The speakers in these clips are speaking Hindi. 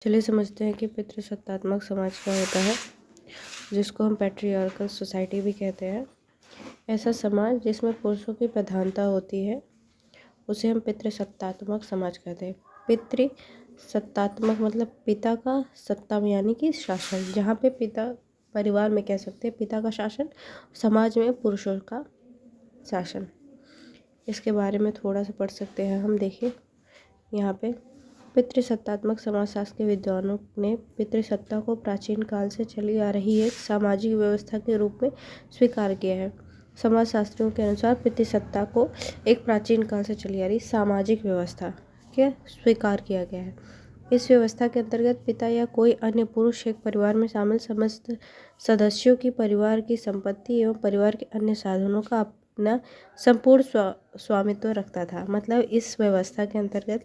चलिए समझते हैं कि पितृसत्तात्मक समाज क्या होता है, जिसको हम पैट्रियार्कल सोसाइटी भी कहते हैं। ऐसा समाज जिसमें पुरुषों की प्रधानता होती है उसे हम पितृसत्तात्मक समाज कहते हैं। पितृसत्तात्मक मतलब पिता का सत्ता में यानी कि शासन, जहाँ पे पिता परिवार में कह सकते हैं पिता का शासन, समाज में पुरुषों का शासन। इसके बारे में थोड़ा सा पढ़ सकते हैं हम। देखिए यहाँ पे पितृसत्तात्मक समाजशास्त्र के विद्वानों ने पितृसत्ता को प्राचीन काल से चली आ रही एक सामाजिक व्यवस्था के रूप में स्वीकार किया है। समाजशास्त्रियों के अनुसार पितृसत्ता को एक प्राचीन काल से चली आ रही सामाजिक व्यवस्था के स्वीकार किया गया है। इस व्यवस्था के अंतर्गत पिता या कोई अन्य पुरुष एक परिवार में शामिल समस्त सदस्यों की परिवार की संपत्ति एवं परिवार के अन्य साधनों का अपना संपूर्ण स्वामित्व रखता था। मतलब इस व्यवस्था के अंतर्गत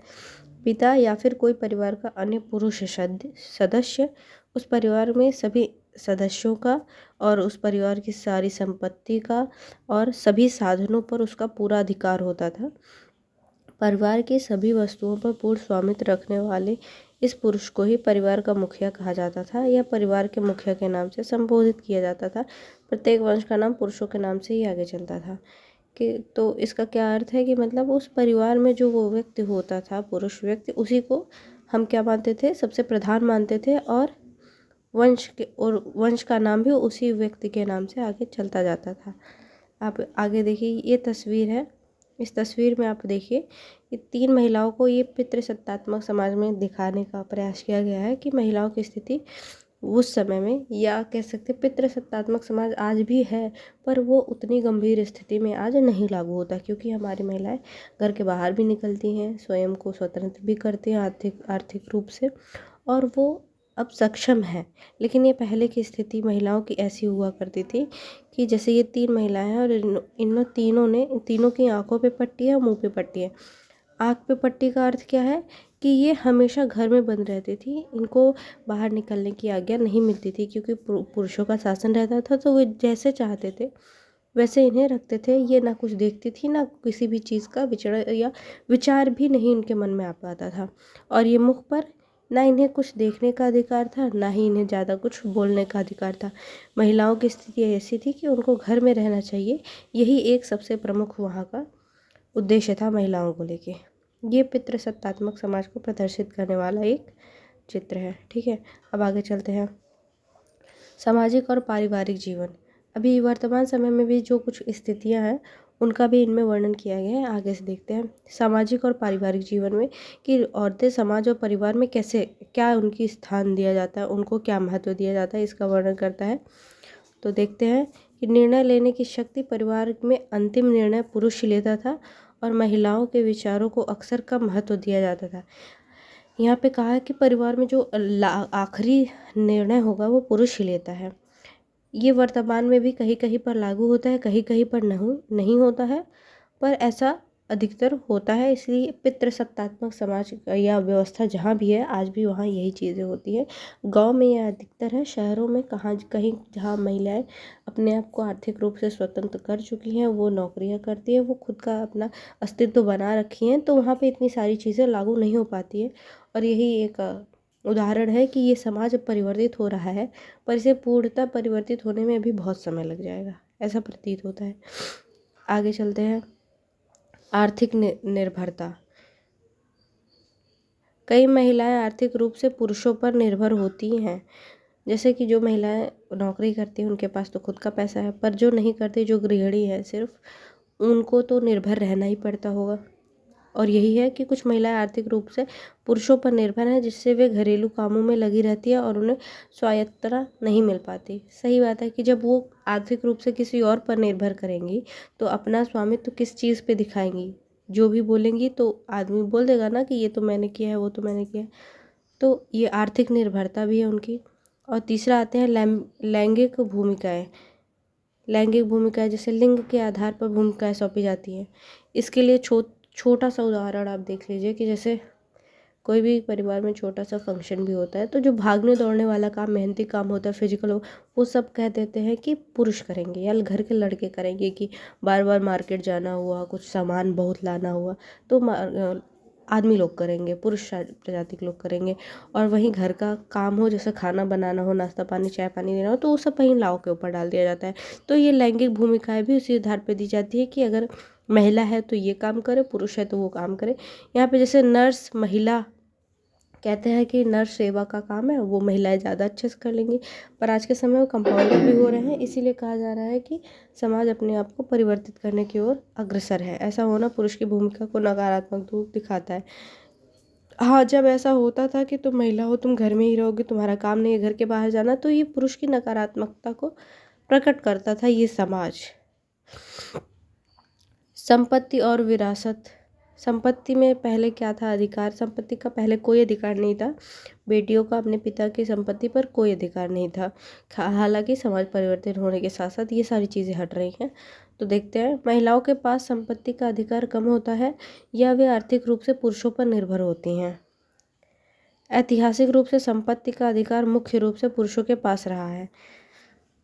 पिता या फिर कोई परिवार का अन्य पुरुष सदस्य उस परिवार में सभी सदस्यों का और उस परिवार की सारी संपत्ति का और सभी साधनों पर उसका पूरा अधिकार होता था। परिवार की सभी वस्तुओं पर पूर्ण स्वामित्व रखने वाले इस पुरुष को ही परिवार का मुखिया कहा जाता था या परिवार के मुखिया के नाम से संबोधित किया जाता था। प्रत्येक वंश का नाम पुरुषों के नाम से ही आगे चलता था। कि तो इसका क्या अर्थ है कि मतलब उस परिवार में जो वो व्यक्ति होता था, पुरुष व्यक्ति, उसी को हम क्या मानते थे, सबसे प्रधान मानते थे और वंश का नाम भी उसी व्यक्ति के नाम से आगे चलता जाता था। आप आगे देखिए, ये तस्वीर है। इस तस्वीर में आप देखिए कि 3 महिलाओं को ये पितृसत्तात्मक समाज में दिखाने का प्रयास किया गया है कि महिलाओं की स्थिति उस समय में, या कह सकते पितृसत्तात्मक समाज आज भी है, पर वो उतनी गंभीर स्थिति में आज नहीं लागू होता, क्योंकि हमारी महिलाएं घर के बाहर भी निकलती हैं, स्वयं को स्वतंत्र भी करती हैं आर्थिक रूप से, और वो अब सक्षम है। लेकिन ये पहले की स्थिति महिलाओं की ऐसी हुआ करती थी कि जैसे ये 3 महिलाएं हैं और इन तीनों की आंखों पे पट्टी है और मुंह पे पट्टी है। आँख पे पट्टी का अर्थ क्या है कि ये हमेशा घर में बंद रहती थी, इनको बाहर निकलने की आज्ञा नहीं मिलती थी, क्योंकि पुरुषों का शासन रहता था, तो वो जैसे चाहते थे वैसे इन्हें रखते थे। ये ना कुछ देखती थी, ना किसी भी चीज़ का विचार भी नहीं उनके मन में आ पाता था। और ये मुख पर ना इन्हें कुछ देखने का अधिकार था, ना ही इन्हें ज़्यादा कुछ बोलने का अधिकार था। महिलाओं की स्थिति ऐसी थी कि उनको घर में रहना चाहिए, यही एक सबसे प्रमुख वहाँ का उद्देश्य था महिलाओं को लेके। ये पितृसत्तात्मक समाज को प्रदर्शित करने वाला एक चित्र है। ठीक है, अब आगे चलते हैं। सामाजिक और पारिवारिक जीवन। अभी वर्तमान समय में भी जो कुछ स्थितियां हैं उनका भी इनमें वर्णन किया गया है। आगे से देखते हैं सामाजिक और पारिवारिक जीवन में कि औरतें समाज और परिवार में कैसे, क्या उनकी स्थान दिया जाता है, उनको क्या महत्व दिया जाता है, इसका वर्णन करता है। तो देखते हैं कि निर्णय लेने की शक्ति परिवार में अंतिम निर्णय पुरुष ही लेता था और महिलाओं के विचारों को अक्सर कम महत्व दिया जाता था। यहाँ पे कहा है कि परिवार में जो आखिरी निर्णय होगा वो पुरुष ही लेता है। ये वर्तमान में भी कहीं कहीं पर लागू होता है, कहीं कहीं पर नहीं होता है, पर ऐसा अधिकतर होता है। इसलिए पितृसत्तात्मक समाज या व्यवस्था जहाँ भी है आज भी वहाँ यही चीज़ें होती है। गांव में यह अधिकतर है, शहरों में कहाँ कहीं जहाँ महिलाएं अपने आप को आर्थिक रूप से स्वतंत्र कर चुकी हैं, वो नौकरियां करती हैं, वो खुद का अपना अस्तित्व बना रखी हैं, तो वहाँ पे इतनी सारी चीज़ें लागू नहीं हो पाती है। और यही एक उदाहरण है कि ये समाज परिवर्तित हो रहा है, पर इसे पूर्णतः परिवर्तित होने में अभी बहुत समय लग जाएगा, ऐसा प्रतीत होता है। आगे चलते हैं। आर्थिक निर्भरता। कई महिलाएं आर्थिक रूप से पुरुषों पर निर्भर होती हैं। जैसे कि जो महिलाएं नौकरी करती हैं उनके पास तो खुद का पैसा है, पर जो नहीं करती, जो गृहिणी है सिर्फ, उनको तो निर्भर रहना ही पड़ता होगा। और यही है कि कुछ महिलाएं आर्थिक रूप से पुरुषों पर निर्भर हैं, जिससे वे घरेलू कामों में लगी रहती है और उन्हें स्वायत्तता नहीं मिल पाती। सही बात है कि जब वो आर्थिक रूप से किसी और पर निर्भर करेंगी तो अपना स्वामित्व किस चीज़ पे दिखाएंगी। जो भी बोलेंगी तो आदमी बोल देगा ना कि ये तो मैंने किया है, वो तो मैंने किया है। तो ये आर्थिक निर्भरता भी है उनकी। और तीसरा आते हैं लैंगिक भूमिकाएं। लैंगिक भूमिकाएं जैसे लिंग के आधार पर भूमिकाएं सौंपी जाती हैं। इसके लिए छोटा सा उदाहरण आप देख लीजिए कि जैसे कोई भी परिवार में छोटा सा फंक्शन भी होता है, तो जो भागने दौड़ने वाला काम, मेहनती काम होता है, फिजिकल वो सब कह देते हैं कि पुरुष करेंगे या घर के लड़के करेंगे। कि बार बार मार्केट जाना हुआ, कुछ सामान बहुत लाना हुआ, तो आदमी लोग करेंगे, पुरुष प्रजाति के लोग करेंगे। और वहीं घर का काम हो, जैसे खाना बनाना हो, नाश्ता पानी, चाय पानी देना हो, तो वो सब महिलाओं के ऊपर डाल दिया जाता है। तो ये लैंगिक भूमिकाएं भी उसी आधार पर दी जाती है कि अगर महिला है तो ये काम करे, पुरुष है तो वो काम करे। यहाँ पे जैसे नर्स महिला कहते हैं कि नर्स सेवा का काम है, वो महिलाएं ज़्यादा अच्छे से कर लेंगी, पर आज के समय में कंपाउंडर भी हो रहे हैं। इसीलिए कहा जा रहा है कि समाज अपने आप को परिवर्तित करने की ओर अग्रसर है। ऐसा होना पुरुष की भूमिका को नकारात्मक रूप दिखाता है। हाँ, जब ऐसा होता था कि तुम महिला हो, तुम घर में ही रहोगे, तुम्हारा काम नहीं है घर के बाहर जाना, तो ये पुरुष की नकारात्मकता को प्रकट करता था ये समाज। संपत्ति और विरासत। संपत्ति में पहले क्या था? अधिकार। संपत्ति का पहले कोई अधिकार नहीं था। बेटियों का अपने पिता की संपत्ति पर कोई अधिकार नहीं था। हालांकि समाज परिवर्तन होने के साथ साथ ये सारी चीज़ें हट रही हैं। तो देखते हैं, महिलाओं के पास संपत्ति का अधिकार कम होता है या वे आर्थिक रूप से पुरुषों पर निर्भर होती हैं। ऐतिहासिक रूप से संपत्ति का अधिकार मुख्य रूप से पुरुषों के पास रहा है,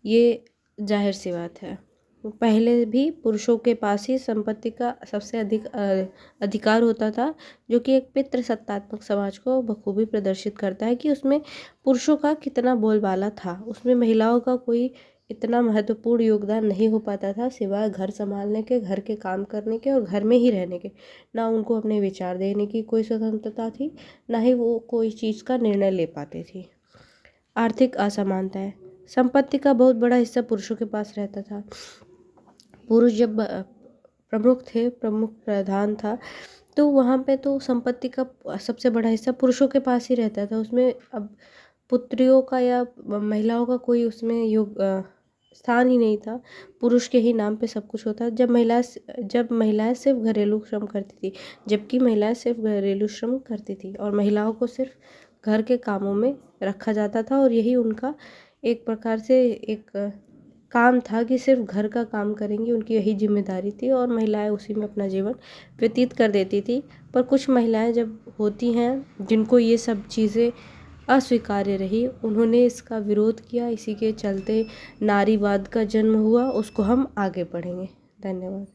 ये जाहिर सी बात है। पहले भी पुरुषों के पास ही संपत्ति का सबसे अधिक अधिकार होता था, जो कि एक पितृसत्तात्मक समाज को बखूबी प्रदर्शित करता है कि उसमें पुरुषों का कितना बोलबाला था। उसमें महिलाओं का कोई इतना महत्वपूर्ण योगदान नहीं हो पाता था, सिवाय घर संभालने के, घर के काम करने के और घर में ही रहने के। ना उनको अपने विचार देने की कोई स्वतंत्रता थी, ना ही वो कोई चीज़ का निर्णय ले पाती थी। आर्थिक असमानताएं। संपत्ति का बहुत बड़ा हिस्सा पुरुषों के पास रहता था। पुरुष जब प्रमुख थे, प्रमुख प्रधान था, तो वहाँ पे तो संपत्ति का सबसे बड़ा हिस्सा पुरुषों के पास ही रहता था। उसमें अब पुत्रियों का या महिलाओं का कोई उसमें स्थान ही नहीं था। पुरुष के ही नाम पे सब कुछ होता। जब महिलाएं सिर्फ घरेलू श्रम करती थी, जबकि महिलाएं सिर्फ घरेलू श्रम करती थी और महिलाओं को सिर्फ घर के कामों में रखा जाता था, और यही उनका एक प्रकार से एक काम था कि सिर्फ घर का काम करेंगी, उनकी यही जिम्मेदारी थी और महिलाएं उसी में अपना जीवन व्यतीत कर देती थी। पर कुछ महिलाएं जब होती हैं जिनको ये सब चीज़ें अस्वीकार्य रही, उन्होंने इसका विरोध किया, इसी के चलते नारीवाद का जन्म हुआ। उसको हम आगे पढ़ेंगे। धन्यवाद।